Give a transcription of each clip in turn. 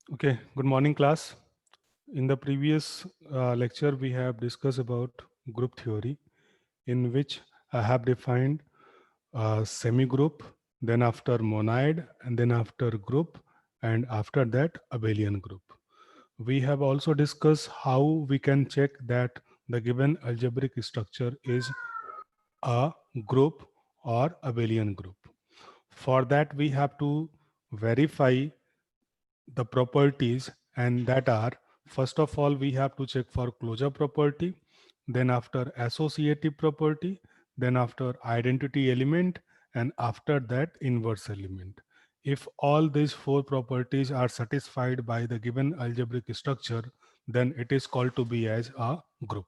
Okay, good morning, class. In the previous lecture, we have discussed about group theory, in which I have defined semi-group, then after monoid, and then after group, and after that abelian group. We have also discussed how we can check that the given algebraic structure is a group or abelian group. For that, we have to verify the properties, and that are, first of all, we have to check for closure property, then after associative property, then after identity element, and after that inverse element. If all these four properties are satisfied by the given algebraic structure, then it is called to be as a group.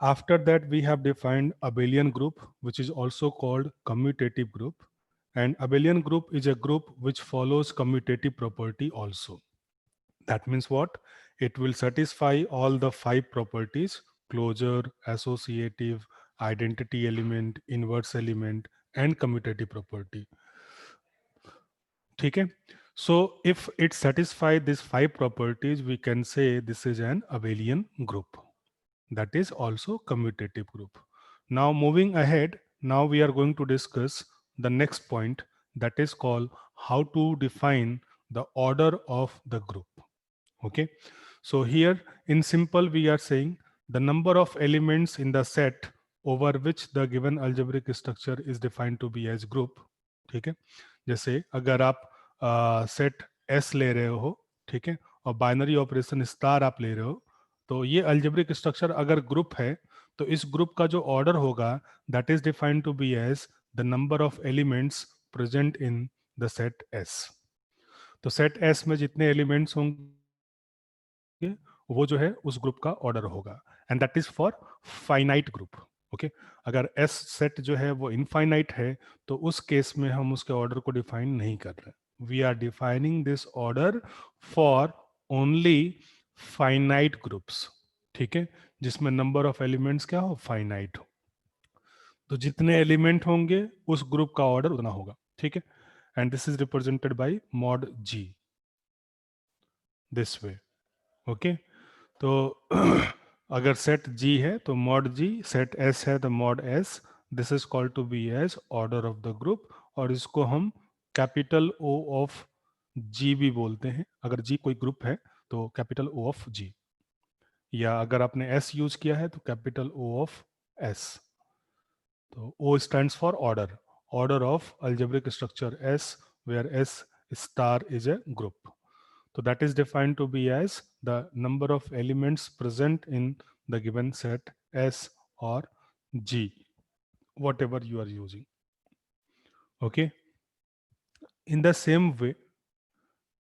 After that, we have defined abelian group, which is also called commutative group. And abelian group is a group which follows commutative property also. That means what? It will satisfy all the five properties: closure, associative, identity element, inverse element, and commutative property. Okay? So if it satisfies these five properties, we can say this is an abelian group. That is also commutative group. Now moving ahead, now we are going to discuss the next point, that is called how to define the order of the group. Okay, so here in simple we are saying the number of elements in the set over which the given algebraic structure is defined to be as group. ठीक है, जैसे अगर आप set S ले रहे हो, ठीक है, और बाइनरी ऑपरेशन स्टार आप ले रहे हो, तो ये अल्जेब्रिक स्ट्रक्चर अगर ग्रुप है, तो इस ग्रुप का जो ऑर्डर होगा that is defined to be as the number of elements present in the set S. तो सेट S में जितने एलिमेंट्स होंगे वो जो है उस ग्रुप का ऑर्डर होगा, and that is for finite group. Okay, अगर एस सेट जो है वो इनफाइनाइट है, तो उस केस में हम उसके ऑर्डर को डिफाइन नहीं कर रहे. We are defining this order for only finite groups. ठीक है, जिसमें नंबर ऑफ एलिमेंट्स क्या हो, फाइनाइट हो. तो जितने एलिमेंट होंगे उस ग्रुप का ऑर्डर उतना होगा. ठीक है, and this is represented by mod ji this way. Okay, तो अगर सेट G है तो मॉड G, सेट S है तो mod S. This is called to be as order of the group, और इसको हम कैपिटल O ऑफ G भी बोलते हैं. अगर G कोई ग्रुप है तो कैपिटल O ऑफ G, या अगर आपने S यूज किया है तो कैपिटल O ऑफ S. तो O stands for order, order of algebraic structure S, where S star is a group. So that is defined to be as the number of elements present in the given set S or G, whatever you are using. Okay. In the same way,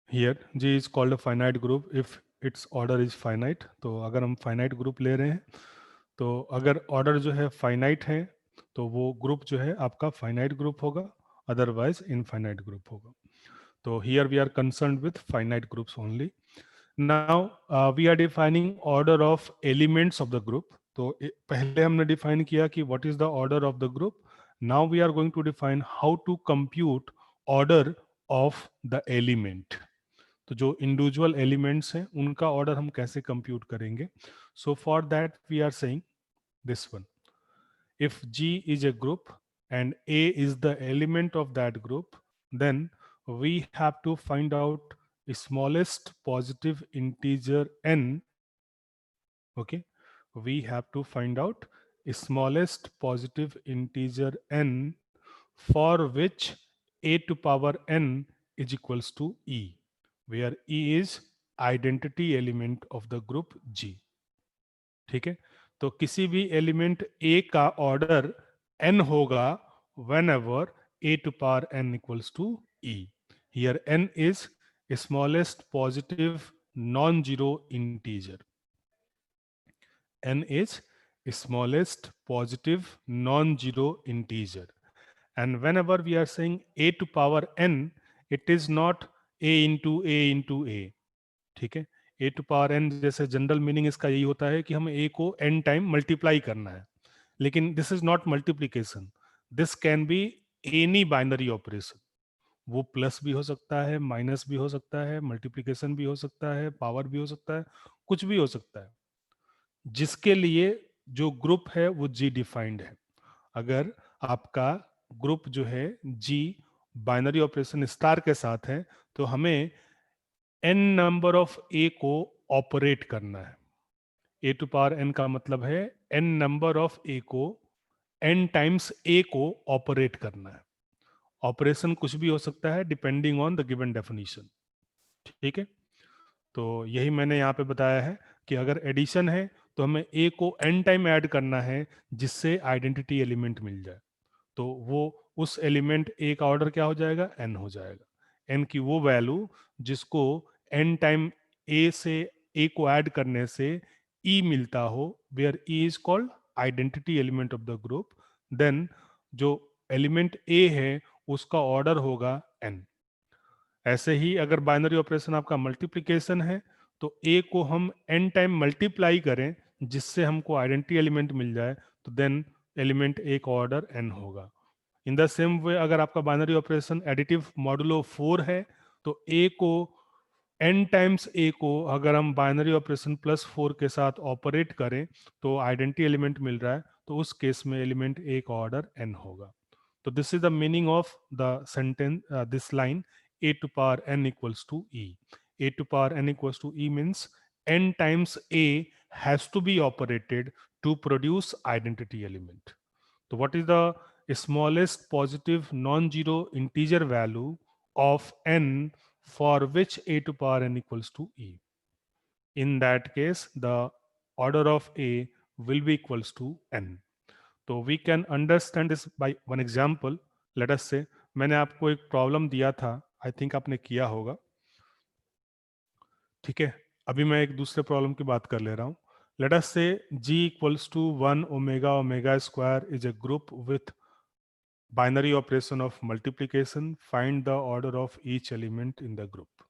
here G is called a finite group if its order is finite. तो अगर हम finite group ले रहे हैं, तो अगर order जो है finite है, तो वो group जो है आपका finite group होगा, otherwise infinite group होगा. So here we are concerned with finite groups only. Now we are defining order of elements of the group. तो पहले हमने define किया कि what is the order of the group. Now we are going to define how to compute order of the element. तो जो individual elements हैं उनका order हम कैसे compute करेंगे. So for that we are saying this one. If G is a group and A is the element of that group, then we have to find out the smallest positive integer n. Okay, we have to find out the smallest positive integer n for which a to power n is equals to e, where e is identity element of the group G. ठीक है, तो किसी भी element A का order n होगा whenever a to power n equals to e. Here n is smallest positive non-zero integer. N is smallest positive non-zero integer. And whenever we are saying a to power n, it is not a into a into a. ठीक है, a to power n जैसे general meaning इसका यही होता है कि हम a को n टाइम मल्टीप्लाई करना है, लेकिन this is not multiplication. This can be any binary operation. वो प्लस भी हो सकता है, माइनस भी हो सकता है, मल्टीप्लिकेशन भी हो सकता है, पावर भी हो सकता है, कुछ भी हो सकता है, जिसके लिए जो ग्रुप है वो जी डिफाइंड है। अगर आपका ग्रुप जो है जी बाइनरी ऑपरेशन स्टार के साथ है, तो हमें एन नंबर ऑफ ए को ऑपरेट करना है। ए टू पावर एन का मतलब है एन नंबर ऑफ ए को, एन टाइम्स ए को ऑपरेट करना है। ऑपरेशन कुछ भी हो सकता है depending on the given definition. ठीक है, तो यही मैंने यहाँ पे बताया है कि अगर एडिशन है तो हमें ए को एन टाइम ऐड करना है जिससे आइडेंटिटी एलिमेंट मिल जाए। तो वो उस एलिमेंट ए का ऑर्डर क्या हो जाएगा, एन हो जाएगा। एन की वो वैल्यू जिसको एन टाइम ए से ए को ऐड करने से ई मिलता हो, where e is called identity element of the group, then जो एलिमेंट ए है उसका ऑर्डर होगा एन। ऐसे ही अगर बाइनरी ऑपरेशन आपका मल्टीप्लिकेशन है तो ए को हम एन टाइम मल्टीप्लाई करें जिससे हमको आइडेंटिटी एलिमेंट मिल जाए, तो देन एलिमेंट ए का ऑर्डर एन होगा। इन द सेम वे अगर आपका बाइनरी ऑपरेशन एडिटिव मॉडुलो 4 है तो ए को एन टाइम्स ए को अगर हम बाइनरी ऑपरेशन प्लस 4 के साथ ऑपरेट करें तो आइडेंटिटी एलिमेंट मिल रहा है, तो उस केस में एलिमेंट ए का ऑर्डर एन होगा। तो this is the meaning of the sentence, this line a to power n equals to e. A to power n equals to e means n times a has to be operated to produce identity element. So what is the smallest positive non-zero integer value of n for which a to power n equals to e? In that case, the order of a will be equals to n. तो we can understand this by one example. Let us say मैंने आपको एक problem दिया था, I think आपने किया होगा। ठीक है, अभी मैं एक दूसरे प्रॉब्लम की बात कर ले रहा हूँ। Let us say G equals to 1 omega omega square is a group with binary operation of multiplication, find the order of each element in the group.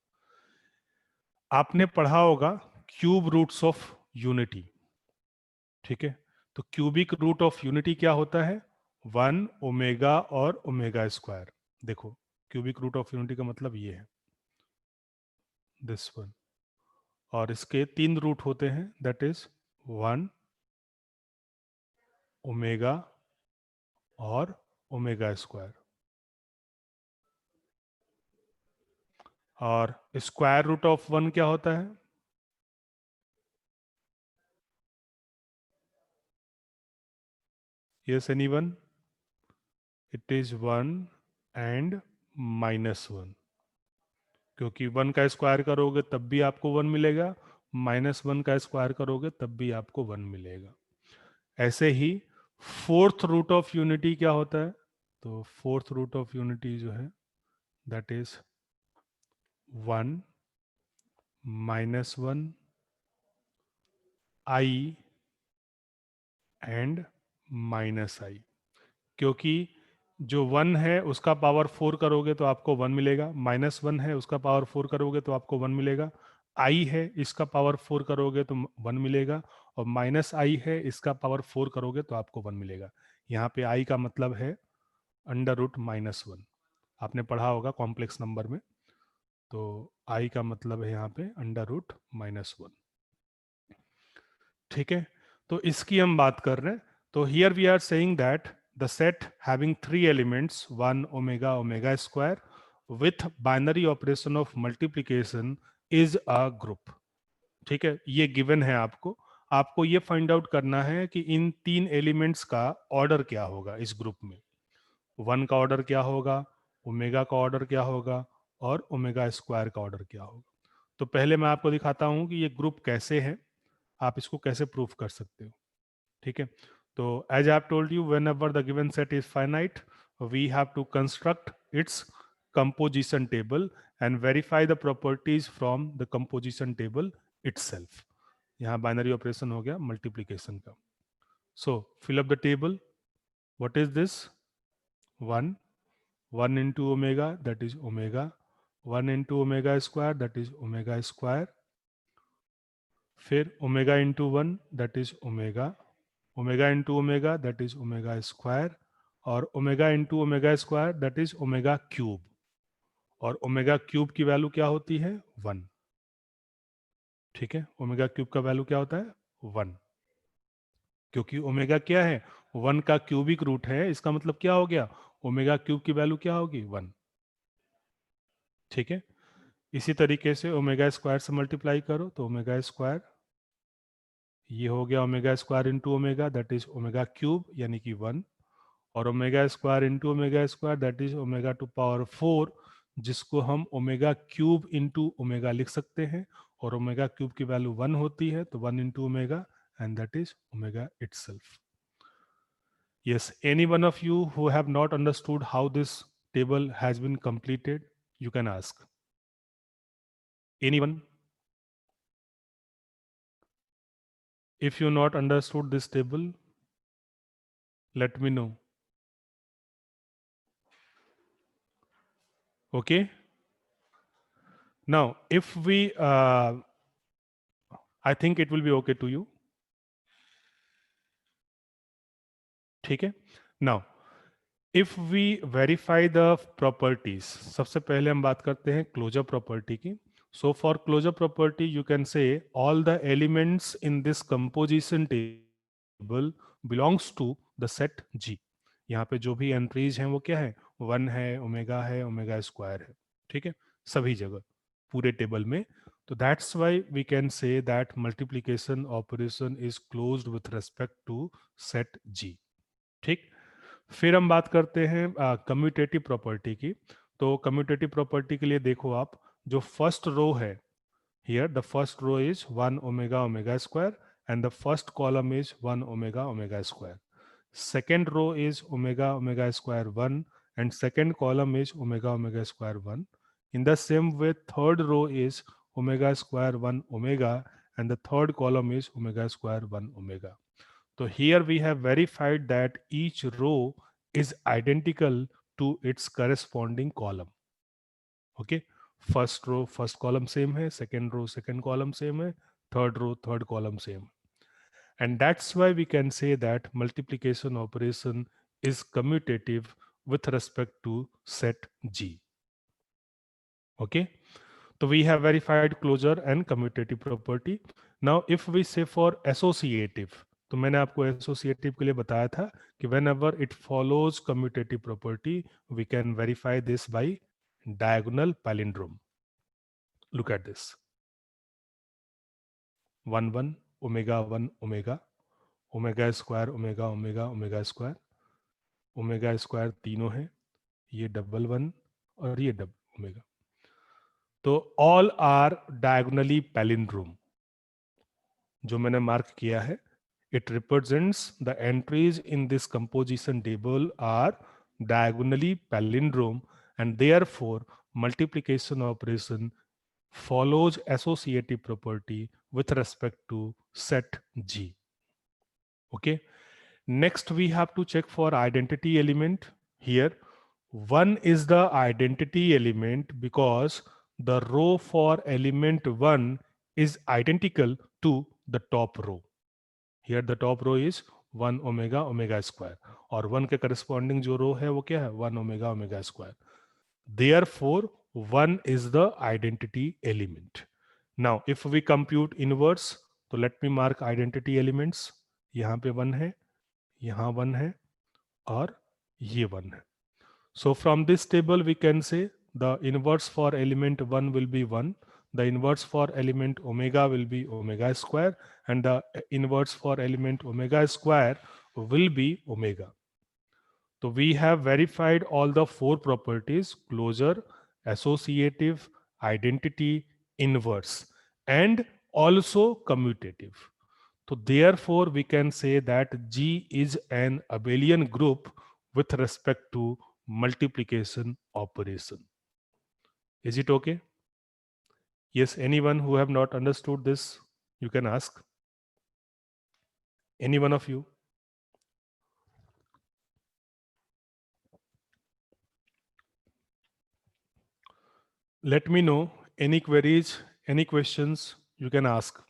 आपने पढ़ा होगा क्यूब रूट्स ऑफ यूनिटी। ठीक है, तो क्यूबिक रूट ऑफ यूनिटी क्या होता है, 1 omega और ओमेगा स्क्वायर। देखो क्यूबिक रूट ऑफ यूनिटी का मतलब ये है, दिस वन। और इसके 3 रूट होते हैं, दैट इज 1 ओमेगा और ओमेगा स्क्वायर। और स्क्वायर रूट ऑफ 1 क्या होता है, yes anyone, it is 1 and -1। क्योंकि 1 का स्क्वायर करोगे तब भी आपको 1 मिलेगा, -1 का स्क्वायर करोगे तब भी आपको 1 मिलेगा। ऐसे ही फोर्थ रूट ऑफ यूनिटी क्या होता है, तो फोर्थ रूट ऑफ यूनिटी जो है that is 1 -1 I and -i। क्योंकि जो 1 है उसका पावर 4 करोगे तो आपको 1 मिलेगा, -1 है उसका पावर 4 करोगे तो आपको 1 मिलेगा, i है इसका पावर 4 करोगे तो 1 मिलेगा, और -i है इसका पावर 4 करोगे तो आपको 1 मिलेगा। यहाँ पे i का मतलब है √-1। आपने पढ़ा होगा कॉम्प्लेक्स नंबर में, तो i का मतलब है यहाँ पे √-1। ठीक है, तो इसकी हम बात कर रहे हैं। तो here we are saying that the set having 3 elements 1 omega omega square with binary operation of multiplication is a group. ठीक है, ये गिवन है आपको। आपको ये फाइंड आउट करना है कि इन 3 एलिमेंट्स का ऑर्डर क्या होगा इस ग्रुप में। 1 का ऑर्डर क्या होगा, ओमेगा का ऑर्डर क्या होगा, और ओमेगा स्क्वायर का ऑर्डर क्या होगा। तो पहले मैं आपको दिखाता हूं कि ये ग्रुप कैसे है, आप इसको कैसे प्रूफ कर सकते हो। ठीक है, तो as I have told you, whenever the given set is finite we have to construct its composition table and verify the properties from the composition table itself. यहाँ बाइनरी ऑपरेशन हो गया multiplication का। So fill up the table. What is this, 1 1 into omega, that is omega, 1 into omega square, that is omega square, फिर omega into 1 that is omega, omega into omega that is omega square, और omega into omega square that is omega cube. और omega cube की value क्या होती है 1। ठीक है, omega cube का वैल्यू क्या होता है 1, क्योंकि ओमेगा क्या है 1 का क्यूबिक रूट है, इसका मतलब क्या हो गया ओमेगा क्यूब की वैल्यू क्या होगी 1। ठीक है, इसी तरीके से ओमेगा स्क्वायर से मल्टीप्लाई करो तो ओमेगा स्क्वायर, ये हो गया omega square into omega that is omega cube यानी कि 1, और omega square into omega square that is omega to power 4, जिसको हम ओमेगा क्यूब इंटू ओमेगा लिख सकते हैं, और ओमेगा क्यूब की वैल्यू 1 होती है तो 1 into omega and that is omega itself. Yes, any one of you who have not understood how this table has been completed, you can ask. Anyone? If you not understood this table, let me know. Okay. Now, if we, I think it will be okay to you. ठीक है. Now, if we verify the properties, सबसे पहले हम बात करते हैं closure property की. So for closure property, you can say all the elements in this composition table belongs to the set G. यहाँ पे जो भी एंट्रीज हैं वो क्या है 1 है ओमेगा स्क्वायर है. ठीक है, सभी जगह पूरे टेबल में. तो that's why we can say that multiplication operation is closed with respect to set G. ठीक, फिर हम बात करते हैं कम्यूटेटिव प्रॉपर्टी की. तो कम्यूटेटिव प्रॉपर्टी के लिए देखो आप, जो फर्स्ट रो है here the first row is 1 omega omega square and the first column is 1 omega omega square. Second row is omega omega square 1 and second column is omega omega square 1. In the same way, third row is omega square 1 omega and the third column is omega square 1 omega. So here we have verified that each row is identical to its corresponding column. Okay, first row first column same hai, second row second column same hai, third row third column same. And that's why we can say that multiplication operation is commutative with respect to set G. Okay, so we have verified closure and commutative property. Now if we say for associative, तो मैंने आपको associative के लिए बताया था कि whenever it follows commutative property we can verify this by diagonal palindrome. Look at this. 1 1 omega 1 omega, omega square omega omega omega square, omega square तीनों है, ये डबल 1 और ये डबल ओमेगा. तो ऑल आर डायगोनली पैलिंड्रोम. जो मैंने mark किया है, it represents the entries in this composition table are diagonally palindrome and therefore multiplication operation follows associative property with respect to set G. Okay, next we have to check for identity element. Here 1 is the identity element because the row for element 1 is identical to the top row. Here the top row is 1 omega omega square और 1 के corresponding जो row है वो क्या है 1 omega omega square. Therefore 1 is the identity element. Now if we compute inverse, तो let me mark identity elements. यहाँ पे 1 है, यहाँ 1 है और ये 1 है. So from this table we can say the inverse for element 1 will be 1, the inverse for element omega will be omega square, and the inverse for element omega square will be omega. So we have verified all the four properties: closure, associative, identity, inverse, and also commutative. So therefore we can say that G is an abelian group with respect to multiplication operation. Is it okay? Yes, anyone who have not understood this, you can ask. Any one of you? Let me know any queries, any questions you can ask.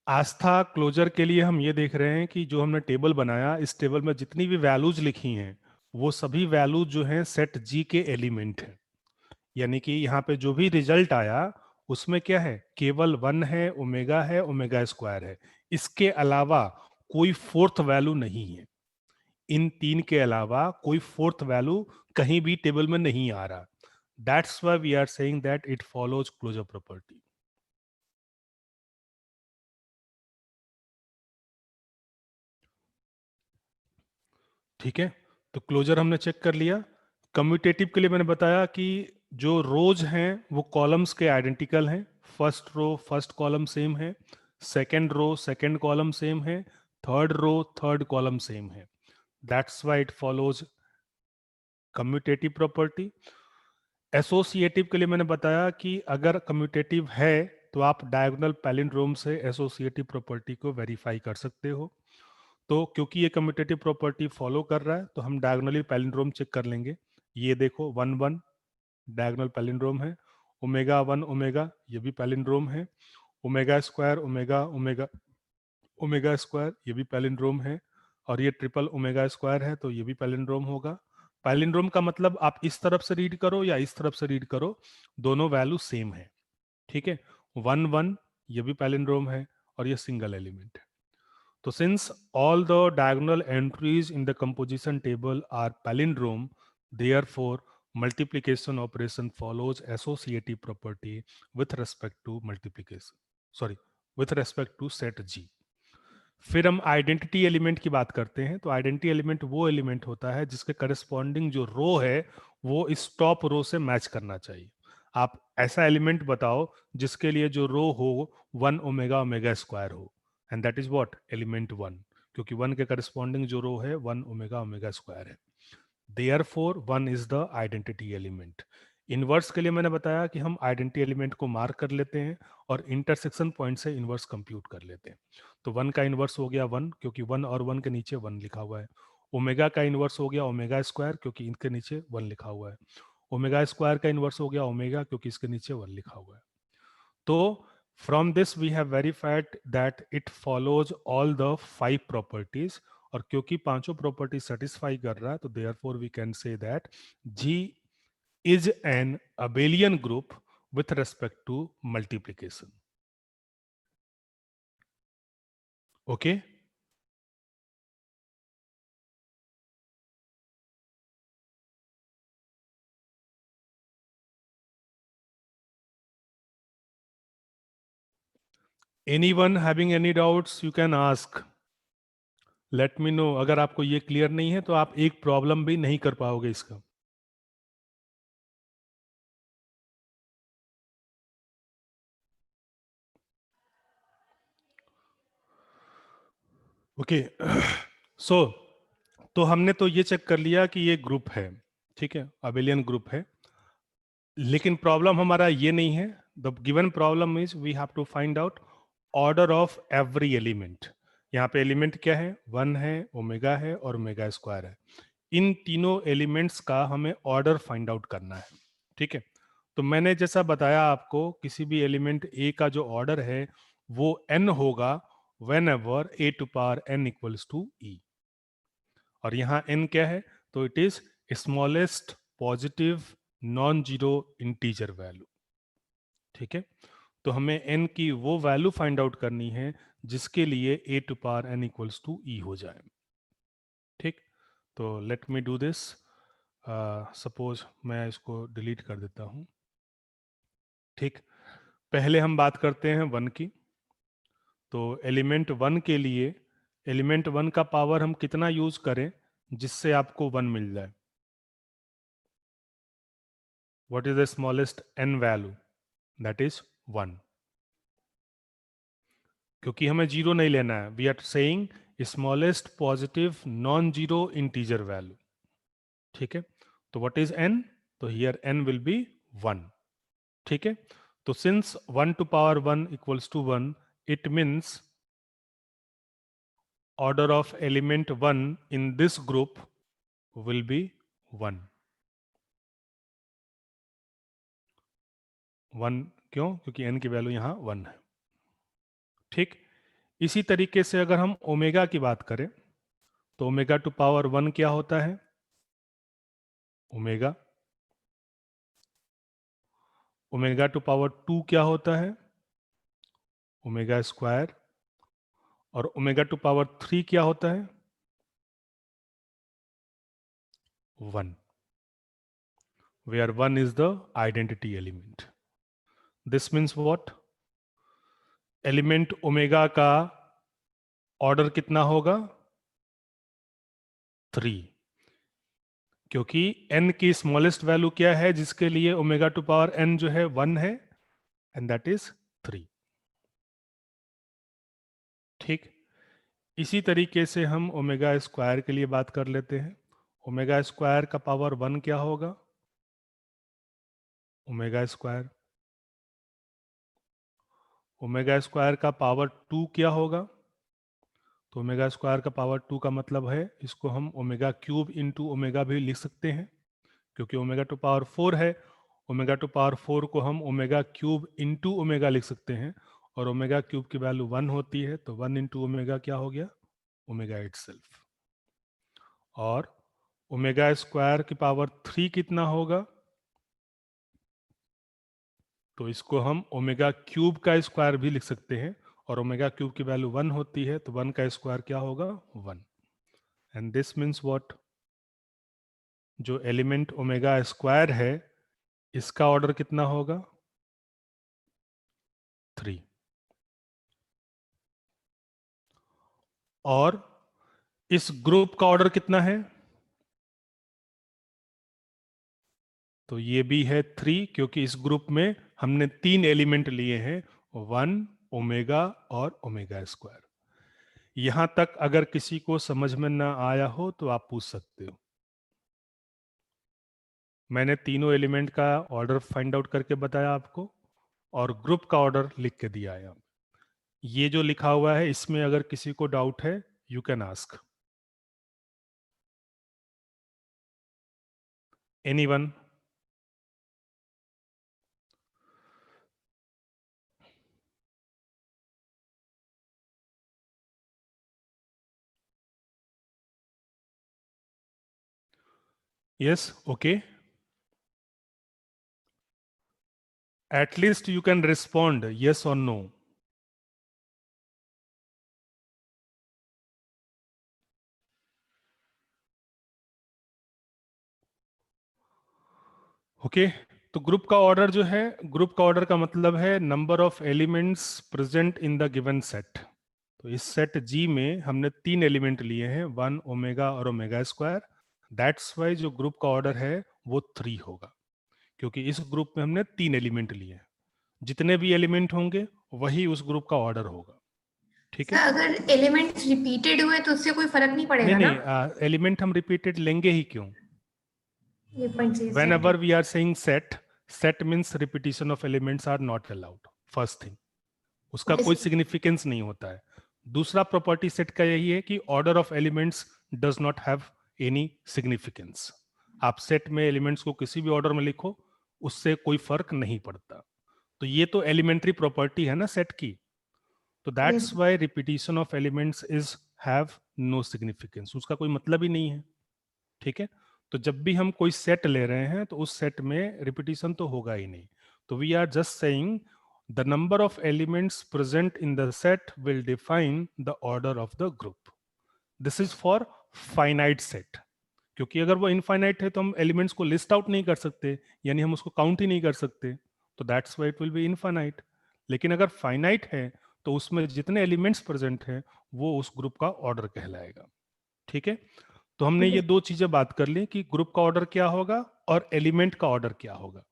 आस्था closure के लिए हम ये देख रहे हैं कि जो हमने टेबल बनाया, इस टेबल में जितनी भी वैल्यूज लिखी हैं वो सभी वैल्यूज जो हैं सेट जी के एलिमेंट हैं। यानी कि यहाँ पे जो भी रिजल्ट आया उसमें क्या है, केवल वन है, ओमेगा स्क्वायर है। इसके अलावा कोई फोर्थ वैल्यू नहीं है। इन तीन के अलावा कोई फोर्थ वैल्यू कहीं भी टेबल में नहीं आ रहा। That's why we are saying that it follows closure property. ठीक है, तो क्लोजर हमने चेक कर लिया। कम्यूटेटिव के लिए मैंने बताया कि जो रोज हैं वो कॉलम्स के आइडेंटिकल हैं। First row first column same है, second row second column same है, third row third column same है। That's why it follows commutative property. Associative के लिए मैंने बताया कि अगर कम्यूटेटिव है तो आप डायगोनल पैलिंड्रोम से एसोसिएटिव प्रॉपर्टी को वेरीफाई कर सकते हो। तो क्योंकि ये कम्यूटेटिव प्रॉपर्टी फॉलो कर रहा है तो हम डायगोनली पैलिंड्रोम चेक कर लेंगे। ये देखो 1 1 डायगोनल पैलिंड्रोम है, ओमेगा 1 ओमेगा ये भी पैलिंड्रोम है, omega square omega omega omega square ये भी पैलिंड्रोम है, और ये ट्रिपल ओमेगा स्क्वायर है तो ये भी पैलिंड्रोम होगा। पैलिंड्रोम का मतलब आप इस तरफ से रीड करो या इस तरफ से रीड करो, दोनों वैल्यू सेम है। ठीक है, 1 1 ये भी पैलिंड्रोम है और ये सिंगल एलिमेंट है। So since all the diagonal entries in the composition table are palindrome, therefore multiplication operation follows associative property with respect to multiplication. Sorry, with respect to set G. फिर हम identity element की बात करते हैं। तो identity element वो element होता है जिसके करस्पॉन्डिंग जो रो है वो इस टॉप रो से मैच करना चाहिए। आप ऐसा एलिमेंट बताओ जिसके लिए जो रो हो 1 ओमेगा ओमेगा स्क्वायर हो, and that is what element 1, क्योंकि 1 के करस्पॉन्डिंग जो रो है 1 ओमेगा ओमेगा स्क्वायर है। Therefore 1 is the identity element. Inverse के लिए मैंने बताया कि हम आइडेंटिटी एलिमेंट को मार्क कर लेते हैं और इंटरसेक्शन पॉइंट से इनवर्स कंप्यूट कर लेते हैं। तो 1 का इनवर्स हो गया 1, क्योंकि 1 और 1 के नीचे 1 लिखा हुआ है। ओमेगा का इनवर्स हो गया ओमेगा स्क्वायर, क्योंकि इनके नीचे 1 लिखा हुआ है। ओमेगा स्क्वायर का इनवर्स हो गया ओमेगा, क्योंकि इसके नीचे 1 लिखा हुआ है। तो from this we have verified that it follows all the 5 properties, और क्योंकि पांचों प्रॉपर्टी सेटिस्फाई कर रहा है तो therefore we can say that G is an abelian group with respect to multiplication. Okay, anyone having any doubts you can ask, let me know. अगर आपको ये क्लियर नहीं है तो आप एक प्रॉब्लम भी नहीं कर पाओगे इसका। ओके, सो तो हमने तो ये चेक कर लिया कि ये ग्रुप है, ठीक है, अबेलियन ग्रुप है। लेकिन प्रॉब्लम हमारा ये नहीं है। The given problem is we have to find out order of every element. यहाँ पे एलिमेंट क्या है, 1 है, ओमेगा है और ओमेगा स्क्वायर है। इन तीनों एलिमेंट्स का हमें ऑर्डर फाइंड आउट करना है। ठीक है, तो मैंने जैसा बताया आपको, किसी भी एलिमेंट ए का जो ऑर्डर है वो n होगा whenever a to power n equals to e. और यहाँ n क्या है, तो it is smallest positive non zero integer value. ठीक है, तो हमें n की वो वैल्यू फाइंड आउट करनी है जिसके लिए a to power n equals to e हो जाए। ठीक, तो let me do this. Suppose मैं इसको डिलीट कर देता हूँ। ठीक, पहले हम बात करते हैं 1 की। तो एलिमेंट 1 के लिए एलिमेंट 1 का पावर हम कितना यूज करें जिससे आपको 1 मिल जाए। What is the smallest n value, that is 1। क्योंकि हमें जीरो नहीं लेना है, we are saying smallest positive non zero integer value. ठीक है, तो व्हाट इज n, तो हियर n विल बी 1। ठीक है, तो since 1 to power 1 equals to 1, it means order of element 1 in this group will be 1। 1 क्यों, क्योंकि n की वैल्यू यहां 1 है। ठीक, इसी तरीके से अगर हम ओमेगा की बात करें तो ओमेगा टू पावर 1 क्या होता है? ओमेगा। ओमेगा टू पावर 2 क्या होता है? Omega square. और ओमेगा टू पावर 3 क्या होता है? 1, where 1 is the identity element. This means what? Element omega का ऑर्डर कितना होगा? 3, क्योंकि n की स्मॉलेस्ट वैल्यू क्या है जिसके लिए ओमेगा टू पावर n जो है 1 है, एंड दैट इज 3। ठीक। इसी तरीके से हम ओमेगा स्क्वायर के लिए बात कर लेते हैं। ओमेगा स्क्वायर का पावर 1 क्या होगा? Omega square. ओमेगा स्क्वायर का पावर 2 क्या होगा? तो ओमेगा स्क्वायर का पावर 2 का मतलब है इसको हम ओमेगा क्यूब इंटू ओमेगा भी लिख सकते हैं, क्योंकि ओमेगा टू पावर 4 है। ओमेगा टू पावर 4 को हम ओमेगा क्यूब इंटू ओमेगा लिख सकते हैं, और ओमेगा क्यूब की वैल्यू 1 होती है, तो 1 इंटू ओमेगा क्या हो गया? Omega itself. और ओमेगा स्क्वायर की पावर 3 कितना होगा? तो इसको हम ओमेगा क्यूब का स्क्वायर भी लिख सकते हैं, और ओमेगा क्यूब की वैल्यू 1 होती है, तो 1 का स्क्वायर क्या होगा? 1। And this means what? जो एलिमेंट ओमेगा स्क्वायर है इसका ऑर्डर कितना होगा? 3। और इस ग्रुप का ऑर्डर कितना है? तो ये भी है 3, क्योंकि इस ग्रुप में हमने 3 एलिमेंट लिए हैं, 1, ओमेगा और ओमेगा स्क्वायर। यहां तक अगर किसी को समझ में ना आया हो तो आप पूछ सकते हो। मैंने तीनों एलिमेंट का ऑर्डर फाइंड आउट करके बताया आपको, और ग्रुप का ऑर्डर लिख के दिया है। ये जो लिखा हुआ है इसमें अगर किसी को डाउट है, you can ask anyone. Yes, okay. At least you can respond yes or no. Okay. तो ग्रुप का ऑर्डर जो है, ग्रुप का ऑर्डर का मतलब है number of elements present in the given set. तो इस सेट जी में हमने 3 एलिमेंट लिए हैं, 1, ओमेगा और ओमेगा स्क्वायर। दैट्स वाई जो ग्रुप का ऑर्डर है वो 3 होगा, क्योंकि इस ग्रुप में हमने 3 एलिमेंट लिए हैं। जितने भी एलिमेंट होंगे वही उस ग्रुप का ऑर्डर होगा। ठीक सर है। अगर एलिमेंट्स रिपीटेड हुए तो उससे कोई फर्क नहीं नहीं पड़ेगा ना? नहीं, एलिमेंट हम रिपीटेड लेंगे ही क्यों? ये पॉइंट सही है। Whenever we are saying set means repetition of elements are not allowed, first thing। उसका कोई सिग्निफिकेंस नहीं होता है। दूसरा प्रॉपर्टी सेट का यही है कि order of elements does not have any significance. आप सेट में एलिमेंट्स को किसी भी ऑर्डर में लिखो, उससे कोई फर्क नहीं पड़ता। तो ये तो एलिमेंट्री प्रॉपर्टी है ना सेट की। तो that's why repetition of elements is have no significance, उसका कोई मतलब ही नहीं है। ठीक है। तो जब भी हम कोई सेट ले रहे हैं तो उस सेट में रिपीटिशन तो होगा ही नहीं। तो we are just saying the number of elements present in the set will define the order of the group. This is for finite set, क्योंकि अगर वो इनफाइनाइट है तो हम एलिमेंट्स को लिस्ट आउट नहीं कर सकते, यानी हम उसको काउंट ही नहीं कर सकते, तो that's why it will B infinite. लेकिन अगर फाइनाइट है तो उसमें जितने एलिमेंट्स प्रेजेंट हैं वो उस ग्रुप का ऑर्डर कहलाएगा। ठीक है। तो हमने ये दो चीजें बात कर ली कि ग्रुप का ऑर्डर क्या होगा और एलिमेंट का ऑर्डर क्या होगा।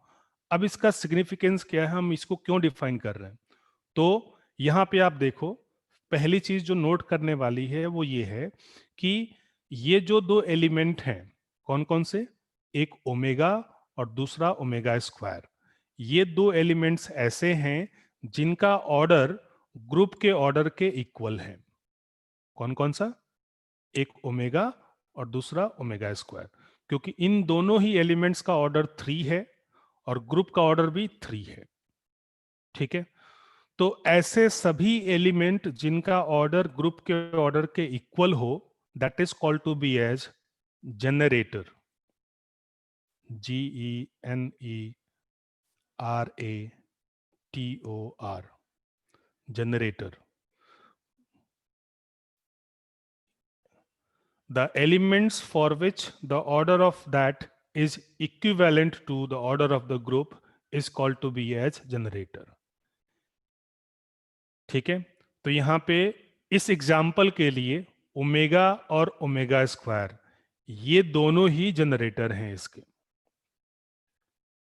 अब इसका सिग्निफिकेंस क्या है, हम इसको क्यों डिफाइन कर रहे हैं? तो यहां पे आप देखो, पहली चीज जो नोट करने वाली है वो ये है कि ये जो दो एलिमेंट हैं, कौन कौन से? एक ओमेगा और दूसरा ओमेगा स्क्वायर। ये दो एलिमेंट्स ऐसे हैं जिनका ऑर्डर ग्रुप के ऑर्डर के इक्वल है। कौन कौन सा? एक ओमेगा और दूसरा ओमेगा स्क्वायर, क्योंकि इन दोनों ही एलिमेंट्स का ऑर्डर 3 है और ग्रुप का ऑर्डर भी 3 है। ठीक है। तो ऐसे सभी एलिमेंट जिनका ऑर्डर ग्रुप के ऑर्डर के इक्वल हो, that is called to be as generator. GENERATOR, generator. The elements for which the order of that is equivalent to the order of the group is called to be as generator. ठीक है, तो यहां पे इस example के लिए omega और omega square ये दोनों ही जनरेटर हैं इसके.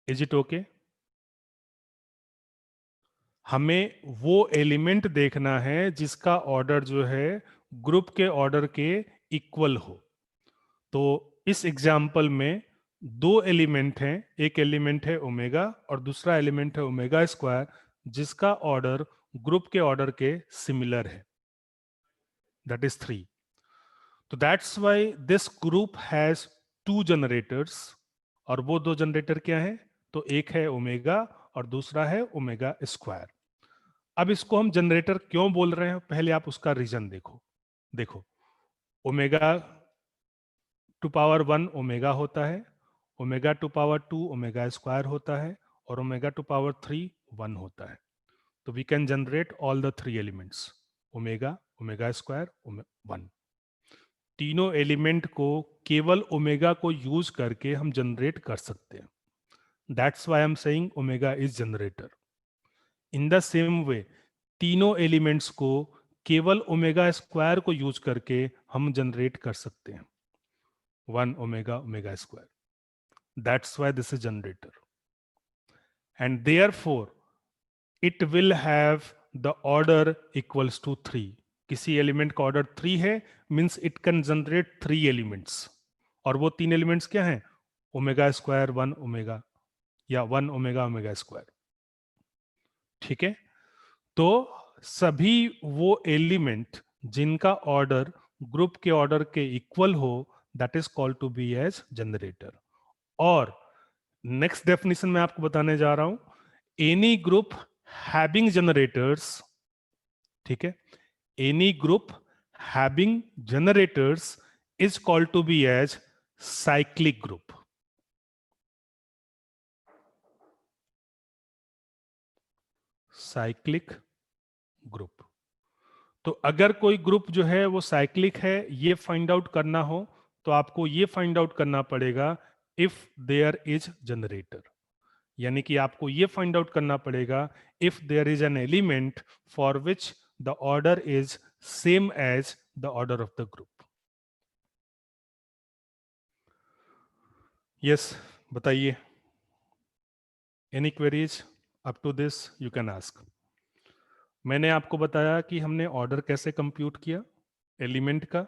Is it okay? हमें वो एलिमेंट देखना है जिसका ऑर्डर जो है ग्रुप के ऑर्डर के इक्वल हो. तो इस एग्जाम्पल में दो एलिमेंट हैं, एक एलिमेंट है ओमेगा और दूसरा एलिमेंट है ओमेगा स्क्वायर, जिसका ऑर्डर ग्रुप के ऑर्डर के सिमिलर है, दैट इज 3. तो that's why this group has 2 generators. और वो दो जनरेटर क्या है? तो एक है ओमेगा और दूसरा है ओमेगा स्क्वायर. अब इसको हम जनरेटर क्यों बोल रहे हैं, पहले आप उसका रीजन देखो. देखो, ओमेगा टू पावर 1 ओमेगा होता है, omega to power 2 omega square होता है, और ओमेगा टू पावर 3 1 होता है. तो we can generate all the 3 elements, omega, omega square, 1. तीनों एलिमेंट को केवल ओमेगा को यूज करके हम जनरेट कर सकते हैं. That's why I am saying omega is generator. In the same way तीनों एलिमेंट्स को केवल ओमेगा स्क्वायर को यूज करके हम जनरेट कर सकते हैं, 1 omega omega square. That's why this is generator. And therefore, it will have the order equals to 3. किसी एलिमेंट का ऑर्डर 3 है, means it can generate 3 elements. और वो 3 एलिमेंट्स क्या हैं? ओमेगा स्क्वायर 1 ओमेगा, या 1 ओमेगा ओमेगा स्क्वायर. ठीक है, तो सभी वो एलिमेंट जिनका ऑर्डर ग्रुप के ऑर्डर के इक्वल हो, that is called to be as generator. और नेक्स्ट डेफिनेशन मैं आपको बताने जा रहा हूं, एनी ग्रुप हैविंग जनरेटर्स. ठीक है, any group having generators is called to be as cyclic group. Cyclic group. तो अगर कोई ग्रुप जो है वो साइक्लिक है, ये फाइंड आउट करना हो तो आपको ये फाइंड आउट करना पड़ेगा इफ देयर इज जनरेटर. यानी कि आपको ये फाइंड आउट करना पड़ेगा if there is an element for which the order is same as the order of the group. Yes, बताइए. Any queries up to this you can ask. मैंने आपको बताया कि हमने ऑर्डर कैसे कंप्यूट किया एलिमेंट का,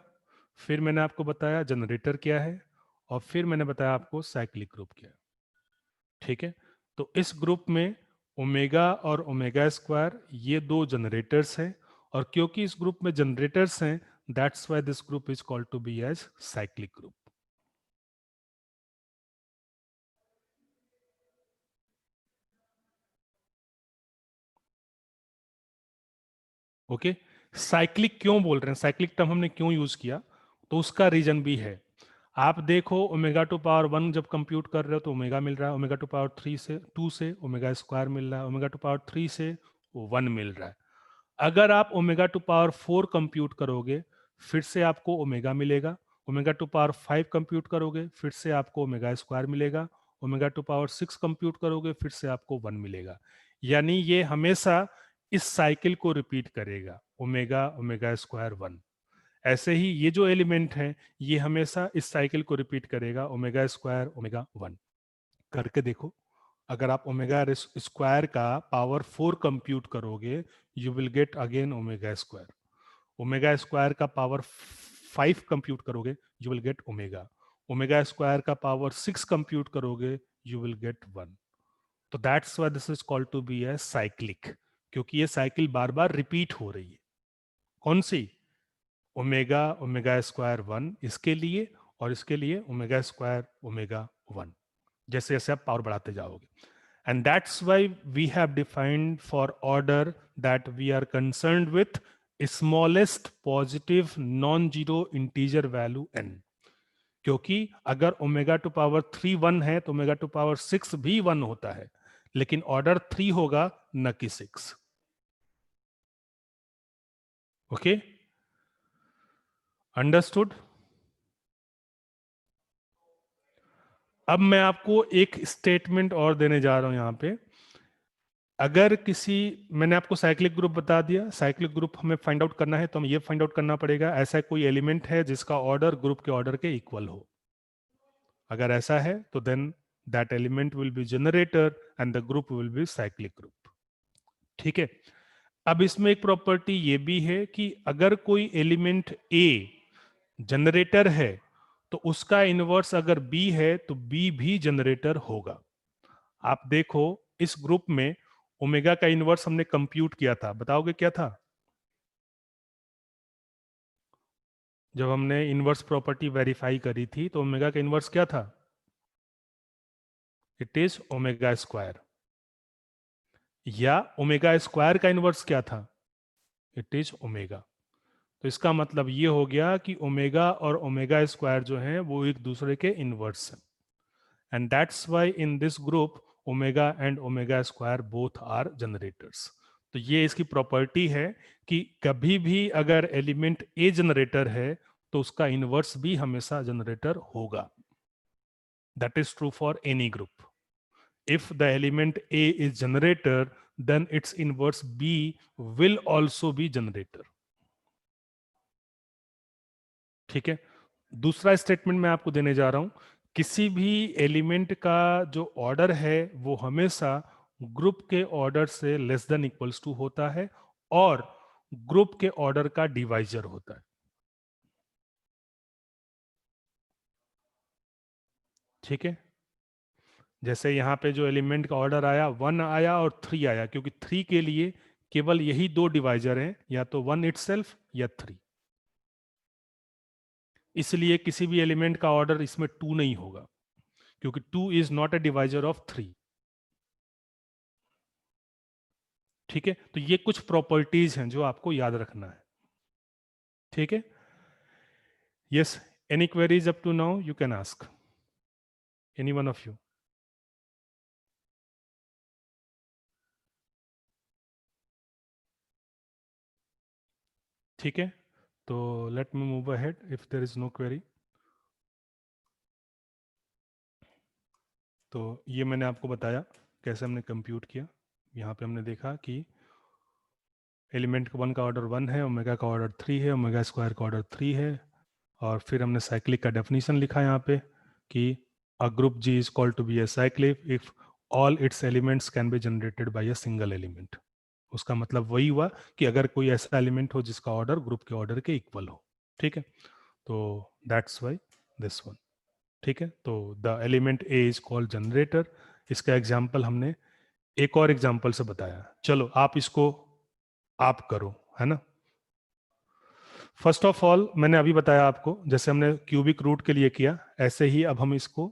फिर मैंने आपको बताया जनरेटर क्या है, और फिर मैंने बताया आपको साइक्लिक ग्रुप क्या है. ठीक है, तो इस ग्रुप में ओमेगा और ओमेगा स्क्वायर ये दो जनरेटर्स हैं, और क्योंकि इस ग्रुप में जनरेटर्स हैं, that's why this group is called to be as cyclic group. Okay, cyclic क्यों बोल रहे हैं, साइक्लिक टर्म हमने क्यों यूज किया, तो उसका रीजन भी है. आप देखो, ओमेगा टू पावर 1 जब कंप्यूट कर रहे हो तो ओमेगा मिल रहा है, ओमेगा टू पावर 3 से 2 से ओमेगा स्क्वायर मिल रहा है, ओमेगा टू पावर 3 से 1 मिल रहा है. अगर आप ओमेगा टू पावर 4 कंप्यूट करोगे, फिर से आपको ओमेगा मिलेगा. ओमेगा टू पावर 5 कंप्यूट करोगे, फिर से आपको ओमेगा स्क्वायर मिलेगा. ओमेगा टू पावर 6 कंप्यूट करोगे, फिर से आपको 1 मिलेगा. यानी ये हमेशा इस साइकिल को रिपीट करेगा, ओमेगा ओमेगा स्क्वायर 1. ऐसे ही ये जो एलिमेंट है ये हमेशा इस साइकिल को रिपीट करेगा, ओमेगा स्क्वायर ओमेगा 1. करके देखो, अगर आप ओमेगा स्क्वायर का पावर 4 कंप्यूट करोगे, you will get again omega square. Omega square का पावर 5 कंप्यूट करोगे, you will get omega. Omega square का पावर 6 कंप्यूट करोगे, यू विल गेट 1. तो that's why this is called to be a cyclic, क्योंकि ये cycle बार बार repeat हो रही है. कौन सी? ओमेगा ओमेगा स्क्वायर 1 इसके लिए, और इसके लिए ओमेगा स्क्वायर ओमेगा 1, जैसे जैसे आप पावर बढ़ाते जाओगे. And that's why we have defined for order that we are concerned with smallest positive non-zero integer value n, क्योंकि अगर ओमेगा टू पावर 3 1 है तो ओमेगा टू पावर 6 भी 1 होता है, लेकिन ऑर्डर 3 होगा न कि 6। Okay, understood. अब मैं आपको एक स्टेटमेंट और देने जा रहा हूं यहां पे। अगर किसी, मैंने आपको साइक्लिक ग्रुप बता दिया, साइक्लिक ग्रुप हमें फाइंड आउट करना है तो हमें ये फाइंड आउट करना पड़ेगा ऐसा कोई एलिमेंट है जिसका ऑर्डर ग्रुप के ऑर्डर के इक्वल हो। अगर ऐसा है तो then that element will be generator and the group will be cyclic group. ठीक है, अब इसमें एक प्रॉपर्टी ये भी है कि अगर कोई एलिमेंट ए जनरेटर है तो उसका इनवर्स अगर बी है तो बी भी जनरेटर होगा। आप देखो इस ग्रुप में ओमेगा का इनवर्स हमने कंप्यूट किया था, बताओगे क्या था? जब हमने इनवर्स प्रॉपर्टी वेरीफाई करी थी तो ओमेगा का इनवर्स क्या था? It is omega square. या ओमेगा स्क्वायर का इनवर्स क्या था? It is omega. तो इसका मतलब ये हो गया कि ओमेगा और ओमेगा स्क्वायर जो है वो एक दूसरे के इनवर्स है, and that's why in this group omega and omega square both are generators. तो ये इसकी प्रॉपर्टी है कि कभी भी अगर एलिमेंट ए जनरेटर है तो उसका इनवर्स भी हमेशा जनरेटर होगा। That is true for any group. if the element A is generator, then its inverse B will also be generator। ठीक है, दूसरा स्टेटमेंट मैं आपको देने जा रहा हूं, किसी भी एलिमेंट का जो ऑर्डर है वो हमेशा ग्रुप के ऑर्डर से लेस देन इक्वल्स टू होता है और ग्रुप के ऑर्डर का डिवाइजर होता है। ठीक है, जैसे यहां पे जो एलिमेंट का ऑर्डर आया 1 आया और 3 आया, क्योंकि 3 के लिए केवल यही दो डिवाइजर हैं, या तो 1 इटसेल्फ या 3, इसलिए किसी भी एलिमेंट का ऑर्डर इसमें 2 नहीं होगा, क्योंकि 2 is not a divisor of 3। ठीक है, तो ये कुछ प्रॉपर्टीज हैं जो आपको याद रखना है। ठीक है, yes, any queries up to now you can ask any one of you. ठीक है, तो let me move ahead if there is no query. तो ये मैंने आपको बताया कैसे हमने कंप्यूट किया। यहाँ पे हमने देखा कि एलिमेंट 1 का ऑर्डर 1 है, ओमेगा का ऑर्डर 3 है, ओमेगा स्क्वायर का ऑर्डर 3 है, और फिर हमने साइक्लिक का डेफिनेशन लिखा यहाँ पे कि a group G is called to be a cyclic if all its elements can be generated by a single element. उसका मतलब वही हुआ कि अगर कोई ऐसा एलिमेंट हो जिसका ऑर्डर ग्रुप के ऑर्डर के इक्वल हो। ठीक है, तो दैट्स वाई दिस वन। ठीक है, तो the element A is called generator. इसका एग्जाम्पल हमने एक और एग्जाम्पल से बताया। चलो आप इसको आप करो, है ना। फर्स्ट ऑफ ऑल मैंने अभी बताया आपको, जैसे हमने क्यूबिक रूट के लिए किया ऐसे ही अब हम इसको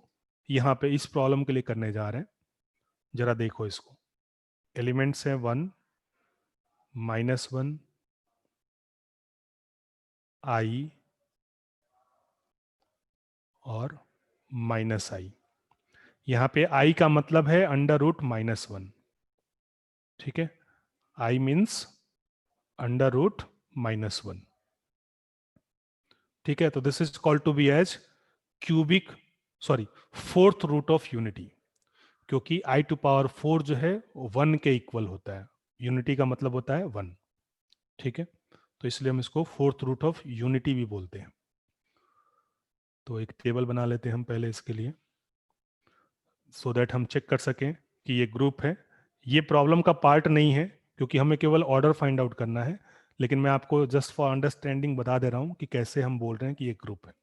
यहाँ पे इस प्रॉब्लम के लिए करने जा रहे हैं। जरा देखो इसको, एलिमेंट्स हैं 1 -1 i और -i। यहाँ पे i का मतलब है √-1। ठीक है, i मीन्स √-1। ठीक है, तो this is called to be as cubic, sorry, fourth root of unity, क्योंकि i⁴ जो है 1 के इक्वल होता है। यूनिटी का मतलब होता है 1। ठीक है, तो इसलिए हम इसको फोर्थ रूट ऑफ यूनिटी भी बोलते हैं। तो एक टेबल बना लेते हैं हम पहले इसके लिए, सो दैट हम चेक कर सकें कि ये ग्रुप है। ये प्रॉब्लम का पार्ट नहीं है क्योंकि हमें केवल ऑर्डर फाइंड आउट करना है, लेकिन मैं आपको जस्ट फॉर अंडरस्टैंडिंग बता दे रहा हूं कि कैसे हम बोल रहे हैं कि ये ग्रुप है।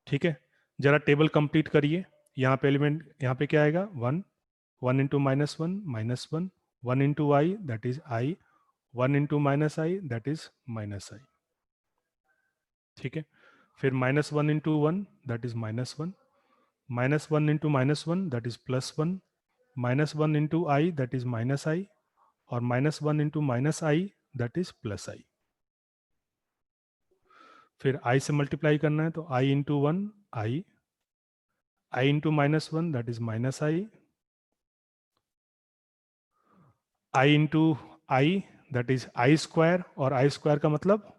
ठीक है, जरा टेबल कंप्लीट करिए। यहाँ पे एलिमेंट, यहाँ पे क्या आएगा? 1, 1 into -1 -1, 1 into i that is i, 1 into -i that is -i। ठीक है, फिर -1 into 1 that is -1, -1 into -1 that is +1, -1 into i that is -i, और -1 into minus i that is plus i. फिर i से मल्टीप्लाई करना है तो i into 1 i, i into -1 that is minus i into i that is I square, और आई square का मतलब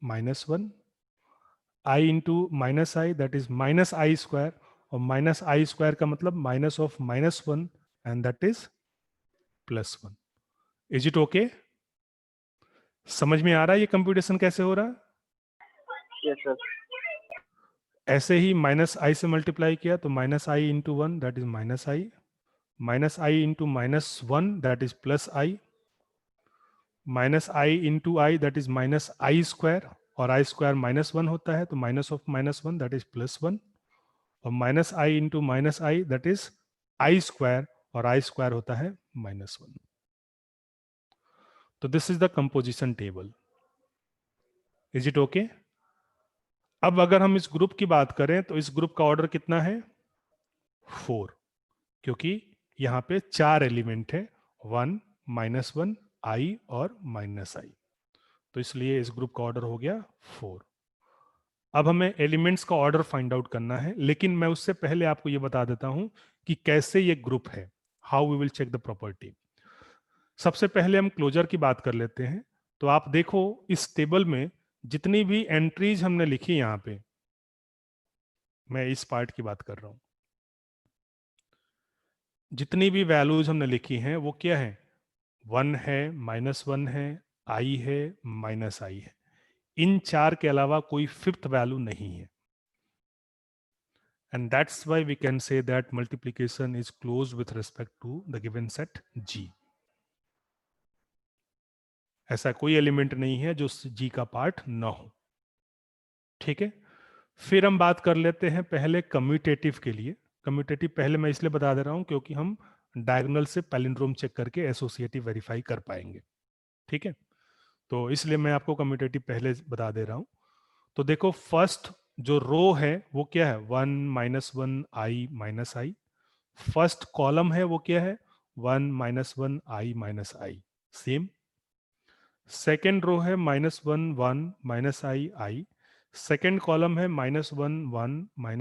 -1, i into minus i that is minus I square, और minus आई square का मतलब minus of -1 and that is +1। Is it okay? समझ में आ रहा है ये कंप्यूटेशन कैसे हो रहा है? Yes sir. ऐसे ही माइनस आई से मल्टीप्लाई किया तो minus I into 1 that is minus I into -1 that is plus I, minus I into i that is minus I square, और आई स्क्वायर -1 होता है तो माइनस ऑफ -1 दैट इज +1, और minus I into minus i that is I square, और आई square होता है -1। तो this is the composition table. Is it okay? अब अगर हम इस ग्रुप की बात करें तो इस ग्रुप का ऑर्डर कितना है? 4, क्योंकि यहां पे 4 एलिमेंट है, 1 -1 आई और -i, तो इसलिए इस ग्रुप का ऑर्डर हो गया 4। अब हमें एलिमेंट्स का ऑर्डर फाइंड आउट करना है, लेकिन मैं उससे पहले आपको यह बता देता हूं कि कैसे ये ग्रुप है, how we will check the property. सबसे पहले हम क्लोजर की बात कर लेते हैं। तो आप देखो इस टेबल में जितनी भी एंट्रीज हमने लिखी, यहां पे मैं इस पार्ट की बात कर रहा हूं, जितनी भी वैल्यूज हमने लिखी हैं वो क्या है? 1 है, -1 है, आई है, -i है। इन 4 के अलावा कोई फिफ्थ वैल्यू नहीं है, and that's why we can say that multiplication is closed with respect to the given set G. ऐसा कोई एलिमेंट नहीं है जो G का पार्ट ना हो। ठीक है, फिर हम बात कर लेते हैं पहले कम्यूटेटिव के लिए। कम्यूटेटिव पहले मैं इसलिए बता दे रहा हूं क्योंकि हम डायगोनल से पैलिंड्रोम चेक करके एसोसिएटिव वेरीफाई कर पाएंगे। ठीक है, तो इसलिए मैं आपको कम्यूटेटिव पहले बता दे रहा हूं। तो देखो फर्स्ट जो रो है वो क्या है? 1 -1 i -i। फर्स्ट कॉलम है वो क्या है? 1 -1 i -i, same. Second row है -1 1 -i i। सेकेंड कॉलम है -1 1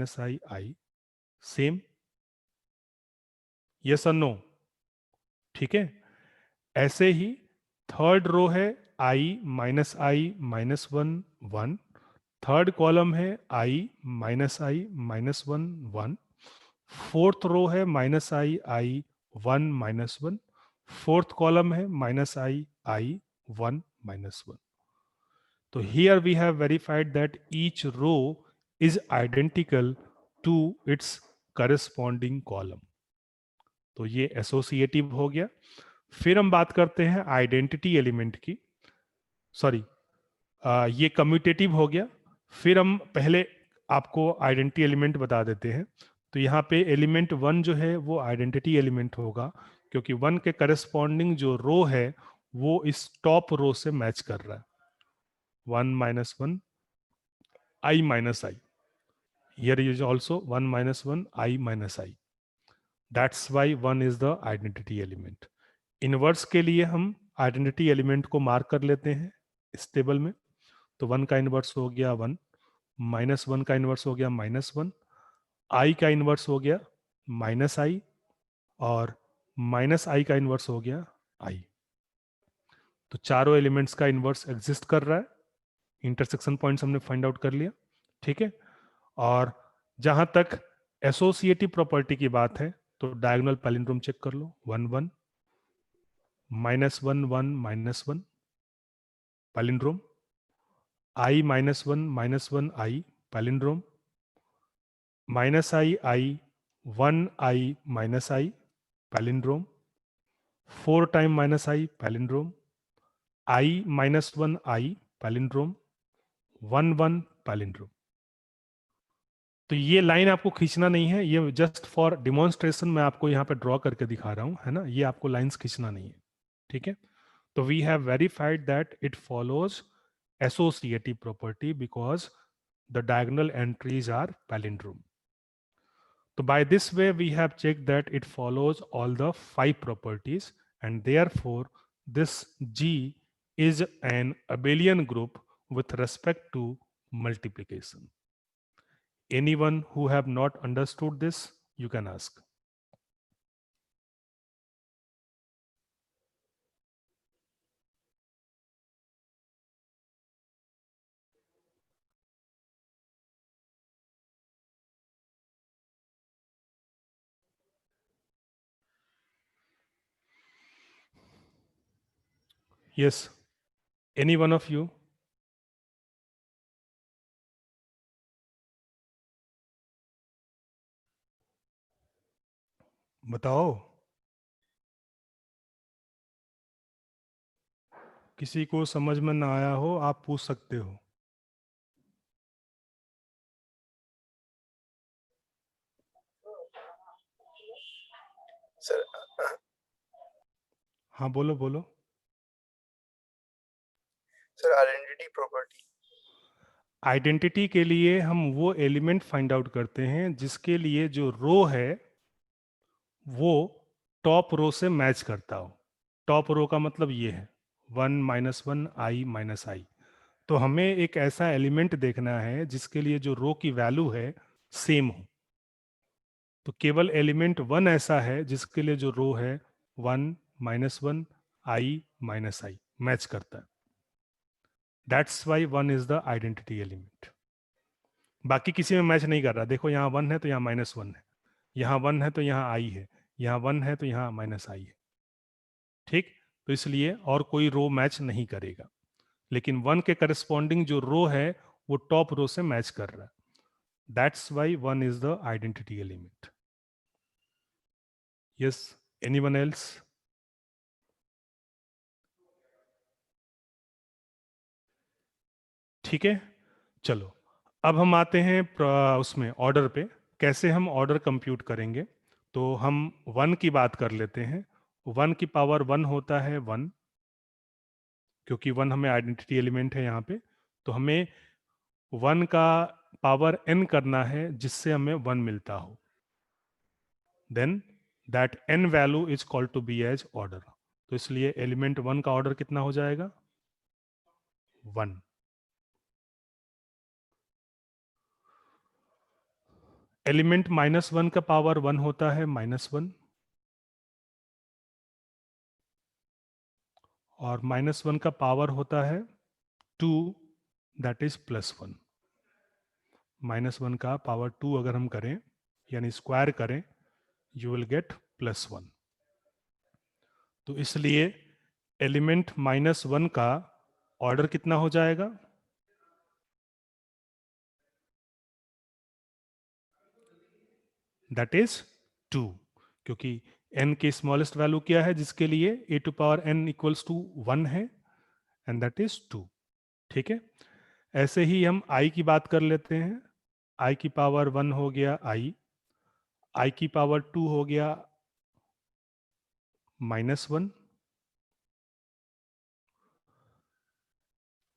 -i i, सेम। यस और नो? ठीक है, ऐसे ही थर्ड रो है i -1 1। थर्ड कॉलम है i -1 1। फोर्थ रो है -i 1 -1। फोर्थ कॉलम है -i 1 -1। तो here we have verified that each row is identical to its corresponding column। तो ये एसोसिएटिव हो गया। फिर हम बात करते हैं आइडेंटिटी एलिमेंट की, सॉरी ये कम्यूटेटिव हो गया। फिर हम पहले आपको आइडेंटिटी एलिमेंट बता देते हैं। तो यहाँ पे एलिमेंट 1 जो है वो आइडेंटिटी एलिमेंट होगा, क्योंकि 1 के करस्पॉन्डिंग जो रो है वो इस टॉप रो से मैच कर रहा है। 1 -1 i -i, here is also 1 -1 i -i, that's why 1 is the identity element। Inverse के लिए हम आइडेंटिटी एलिमेंट को मार्क कर लेते हैं इस टेबल में। तो 1 का इनवर्स हो गया 1, -1 का इनवर्स हो गया -1, i का इनवर्स हो गया -i, और -i का इनवर्स हो गया i। तो चारों एलिमेंट्स का इनवर्स एग्जिस्ट कर रहा है। इंटरसेक्शन पॉइंट्स हमने फाइंड आउट कर लिया। ठीक है, और जहां तक एसोसिएटिव प्रॉपर्टी की बात है तो डायगोनल पैलिंड्रोम चेक कर लो। 1 1 -1 1 -1 palindrome, i -1 i palindrome, -i i 1 i -i palindrome, 4 time -i palindrome, i -1 i palindrome, 1 1 palindrome. तो ये लाइन आपको खींचना नहीं है, ये जस्ट फॉर डिमॉन्स्ट्रेशन मैं आपको यहाँ पे ड्रॉ करके दिखा रहा हूँ, है ना। ये आपको लाइंस खींचना नहीं है। ठीक है, तो we have verified that it follows associative property because the diagonal entries are palindrome. So by this way we have checked that it follows all the 5 properties, and therefore this G is an abelian group with respect to multiplication. Anyone who have not understood this, you can ask. Yes, any one of you? बताओ, किसी को समझ में ना आया हो आप पूछ सकते हो. सर हाँ बोलो बोलो. Sir identity property. आइडेंटिटी के लिए हम वो एलिमेंट फाइंड आउट करते हैं जिसके लिए जो रो है वो टॉप रो से मैच करता हो. टॉप रो का मतलब ये है 1 - 1 i - i. तो हमें एक ऐसा एलिमेंट देखना है जिसके लिए जो रो की वैल्यू है सेम हो. तो केवल एलिमेंट 1 ऐसा है जिसके लिए जो रो है 1 - 1 i - i मैच करता है. That's why 1 is the identity element. बाकी किसी में मैच नहीं कर रहा. देखो यहाँ 1 है तो यहाँ -1 है, यहाँ 1 है तो यहाँ i है, यहाँ 1 है तो यहाँ -i है. ठीक, तो इसलिए और कोई रो मैच नहीं करेगा, लेकिन 1 के करस्पॉन्डिंग जो रो है वो टॉप रो से मैच कर रहा है. That's why 1 is the identity element. Yes, anyone else? ठीक है, चलो अब हम आते हैं उसमें ऑर्डर पे. कैसे हम ऑर्डर कंप्यूट करेंगे? तो हम 1 की बात कर लेते हैं. 1 की पावर 1 होता है 1, क्योंकि 1 हमें आइडेंटिटी एलिमेंट है यहाँ पे. तो हमें 1 का पावर n करना है जिससे हमें 1 मिलता हो. Then that n value is called to be as order. तो इसलिए एलिमेंट 1 का ऑर्डर कितना हो जाएगा? 1. एलिमेंट -1 का पावर 1 होता है -1, और -1 का पावर होता है 2, दैट इज +1. -1 का पावर 2 अगर हम करें यानी स्क्वायर करें, यू विल गेट +1. तो इसलिए एलिमेंट -1 का ऑर्डर कितना हो जाएगा? दैट इज 2, क्योंकि n की स्मॉलेस्ट वैल्यू क्या है जिसके लिए a⁴n = 1 है, एंड दैट इज 2. ठीक है, ऐसे ही हम i की बात कर लेते हैं. i की पावर 1 हो गया i की पावर 2 हो गया -1,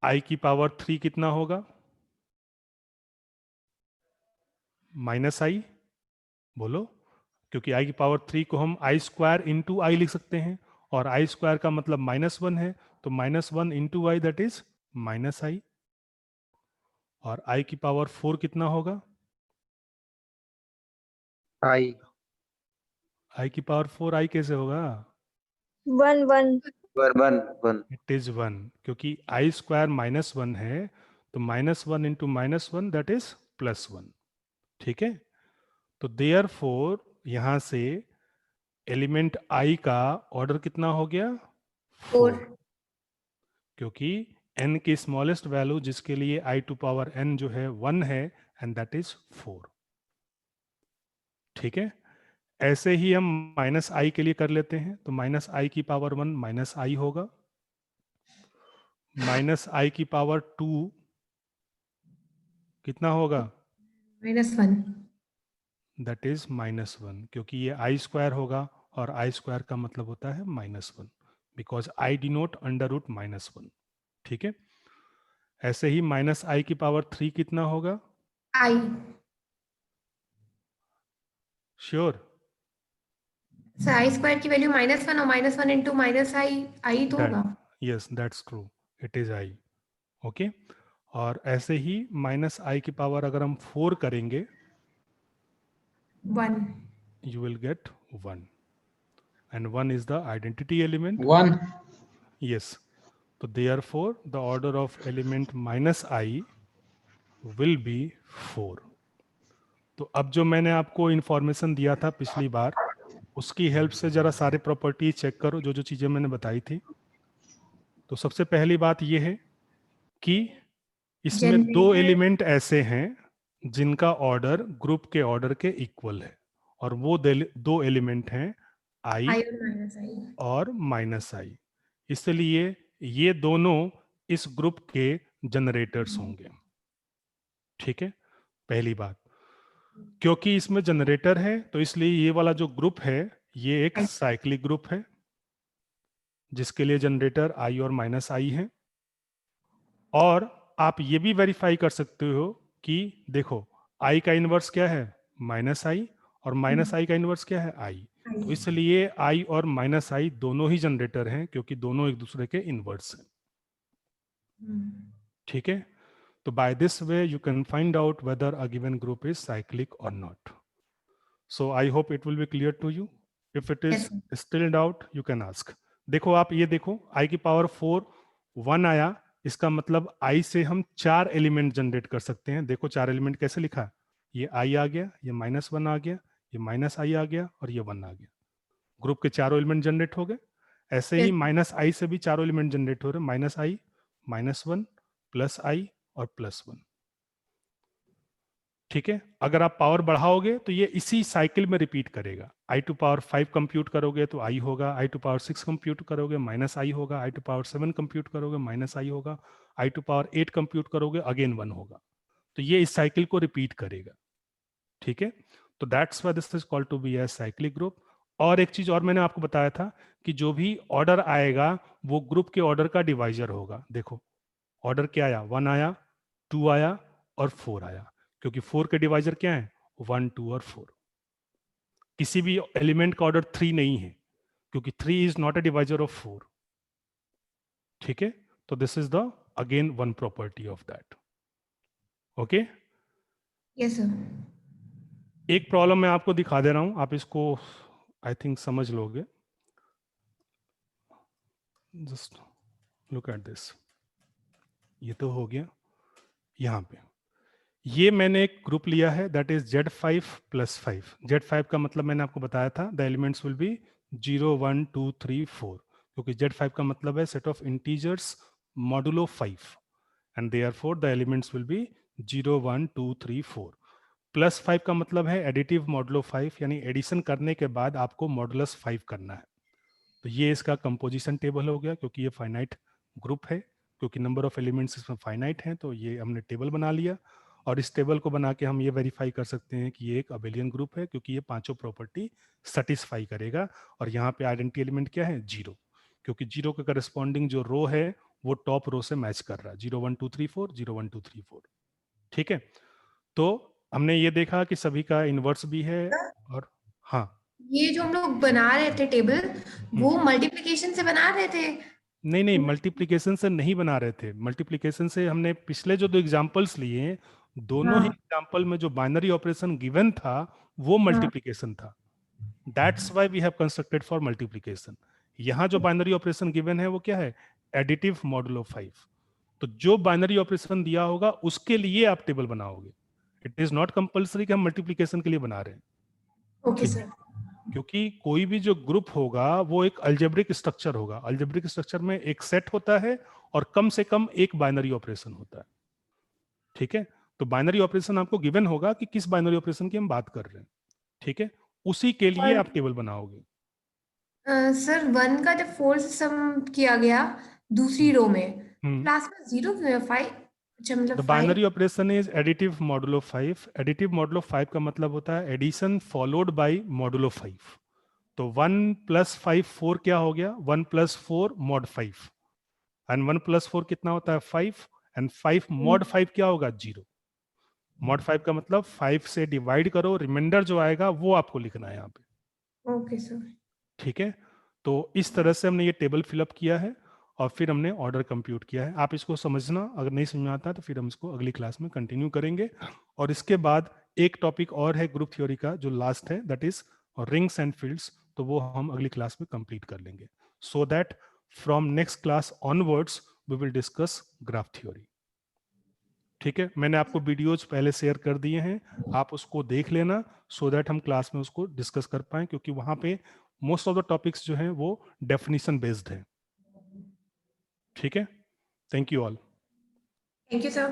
i की पावर 3 कितना होगा? -i. बोलो, क्योंकि i की पावर 3 को हम i² इंटू i लिख सकते हैं, और i² का मतलब -1 है, तो -1 into i that is -i. और i की पावर 4 कितना होगा? आई i की पावर 4 i कैसे होगा? 1 1 वन वन इट इज 1, क्योंकि i² -1 है, तो -1 इंटू -1 दैट इज +1. ठीक है, तो देयरफॉर यहां से एलिमेंट i का ऑर्डर कितना हो गया? 4, 4 क्योंकि n की स्मॉलेस्ट वैल्यू जिसके लिए i⁴n जो है 1 है, एंड दैट इज 4. ठीक है, ऐसे ही हम -i के लिए कर लेते हैं. तो -i की पावर 1 -i होगा, -i की पावर 2 कितना होगा? -1 दैट इज -1, क्योंकि ये i² होगा, और i² का मतलब होता है -1, बिकॉज i डिनोट √-1. ठीक है, ऐसे ही -i की पावर 3 कितना होगा? I sure? Sir I square की वैल्यू -1 और -1 इंटू -i तो That, होगा। yes, that's true. It is I. Okay और ऐसे ही -i की पावर अगर हम 4 करेंगे 1 you will get 1 and 1 is the identity element. 1. Yes. So therefore the order of element -i will be 4. तो अब जो मैंने आपको इंफॉर्मेशन दिया था पिछली बार उसकी हेल्प से जरा सारे प्रॉपर्टी चेक करो जो जो चीजें मैंने बताई थी। तो सबसे पहली बात यह है कि इसमें दो जनरेटर एलिमेंट ऐसे हैं जिनका ऑर्डर ग्रुप के ऑर्डर के इक्वल है और वो दो एलिमेंट हैं i i और -i। और -i। इसलिए ये दोनों इस ग्रुप के जनरेटर्स होंगे। ठीक है, पहली बात, क्योंकि इसमें जनरेटर है तो इसलिए ये वाला जो ग्रुप है ये एक साइक्लिक ग्रुप है जिसके लिए जनरेटर i और -i है। और आप ये भी वेरीफाई कर सकते हो कि देखो i का इनवर्स क्या है -i और -i का इनवर्स क्या है i। तो इसलिए i और -i दोनों ही जनरेटर हैं क्योंकि दोनों एक दूसरे के इनवर्स हैं। ठीक है, तो by this way you can find out whether a given group is cyclic और not. So I hope it will be clear to you. If it is Yes, still doubt you can ask. देखो आप ये देखो i की power 4 1 आया, इसका मतलब i से हम 4 एलिमेंट जनरेट कर सकते हैं। देखो 4 एलिमेंट कैसे लिखा है, ये i आ गया, ये -1 आ गया, ये -i आ गया और ये 1 आ गया। ग्रुप के चारों एलिमेंट जनरेट हो गए। ऐसे ही -i से भी चारों एलिमेंट जनरेट हो रहे, -i, -1, +i और +1। ठीक है, अगर आप पावर बढ़ाओगे तो ये इसी साइकिल में रिपीट करेगा। i⁵ कंप्यूट करोगे तो i होगा, i⁵ कंप्यूट करोगे -i होगा, i⁵ कंप्यूट करोगे -i होगा, i⁵ कंप्यूट करोगे अगेन 1 होगा। तो ये इस साइकिल को रिपीट करेगा। ठीक है, तो that's why this is called to be as cyclic group. और एक चीज और मैंने आपको बताया था कि जो भी ऑर्डर आएगा वो ग्रुप के ऑर्डर का डिवाइजर होगा। देखो ऑर्डर क्या आया, 1 आया, 2 आया और 4 आया, क्योंकि 4 के डिवाइजर क्या है 1, 2 और 4। किसी भी एलिमेंट का ऑर्डर 3 नहीं है क्योंकि 3 is not a divisor of 4। ठीक है, तो this is the again one property of that. Okay, yes sir। एक प्रॉब्लम मैं आपको दिखा दे रहा हूं, आप इसको आई थिंक समझ लोगे। Just look at this. ये तो हो गया। यहां पे ये मैंने एक ग्रुप लिया है दैट इज Z5 + 5। Z5 का मतलब मैंने आपको बताया था द एलिमेंट्स विल बी 0, 1, 2, 3, 4, क्योंकि Z5 का मतलब है set of integers modulo 5 and therefore the elements will be 0, 1, 2, 3, 4। +5 का मतलब है एडिटिव मॉडुलो 5, यानी एडिशन करने के बाद आपको मॉडुलस 5 करना है। तो ये इसका कंपोजिशन टेबल हो गया, क्योंकि ये फाइनाइट ग्रुप है, क्योंकि नंबर ऑफ एलिमेंट्स इसमें फाइनाइट हैं, तो ये हमने टेबल बना लिया। और इस टेबल को बना के हम ये वेरीफाई कर सकते हैं कि ये एक अबेलियन ग्रुप है, क्योंकि ये पांचों प्रॉपर्टी सेटिस्फाई करेगा। और यहाँ पे आइडेंटिटी एलिमेंट क्या है 0, क्योंकि 0 के करस्पॉन्डिंग जो रो है वो टॉप रो से मैच कर रहा है, 0, 1, 2, 3, 4, 0, 1, 2, 3, 4। ठीक है, तो हमने ये देखा कि सभी का इनवर्स भी है। और हाँ, ये जो हम लोग बना रहे थे टेबल, वो मल्टीप्लिकेशन से बना रहे थे। नहीं नहीं, मल्टीप्लिकेशन से नहीं बना रहे थे। मल्टीप्लिकेशन से हमने पिछले जो दो एग्जांपल्स लिए हैं, दोनों ही हाँ एग्जांपल में जो बाइनरी ऑपरेशन गिवन था वो हाँ मल्टीप्लिकेशन था। That's why we have constructed for multiplication. यहाँ जो बाइनरी ऑपरेशन गिवन है वो क्या है, एडिटिव मॉडुलो 5। तो जो बाइनरी ऑपरेशन दिया होगा उसके लिए आप टेबल बनाओगे। इट इज नॉट कंपल्सरी कि हम मल्टीप्लिकेशन के लिए बना रहे हैं, ओके सर। क्योंकि कोई भी जो ग्रुप होगा वो एक अल्जेब्रिक स्ट्रक्चर होगा। अल्जेब्रिक स्ट्रक्चर में एक सेट होता है और कम से कम एक बाइनरी ऑपरेशन होता है। ठीक है, तो बाइनरी ऑपरेशन आपको गिवन होगा कि किस बाइनरी ऑपरेशन की हम बात कर रहे हैं। ठीक है, उसी के लिए और आप टेबल बनाओगे। सर 1 का जब 4 से सम किया गया दूसरी रो में, तो लास्ट में 0 क्यों है? 5, अच्छा मतलब the 5। Binary operation is additive modulo 5। Additive modulo 5 का मतलब होता है एडिशन फॉलोड बाय मॉडुलो 5। तो 1 + 5 4 क्या हो गया, 1 + 4 mod 5, एंड 1 + 4 कितना होता है 5, एंड 5 mod 5 क्या होगा 0। mod 5 का मतलब 5 से डिवाइड करो, रिमाइंडर जो आएगा वो आपको लिखना है यहाँ पे। Okay sir. ठीक है, तो इस तरह से हमने ये टेबल फिलअप किया है और फिर हमने ऑर्डर कंप्यूट किया है। आप इसको समझना, अगर नहीं समझ में आता तो फिर हम इसको अगली क्लास में कंटिन्यू करेंगे। और इसके बाद एक टॉपिक और है ग्रुप थ्योरी का जो लास्ट है, that is rings and fields, तो वो हम अगली क्लास में कंप्लीट कर लेंगे, so that from next class onwards we will discuss graph theory. ठीक है, मैंने आपको वीडियोज पहले शेयर कर दिए हैं, आप उसको देख लेना सो दैट हम क्लास में उसको डिस्कस कर पाए, क्योंकि वहां पे मोस्ट ऑफ द टॉपिक्स जो हैं वो डेफिनेशन बेस्ड है। ठीक है, thank you all. Thank you sir.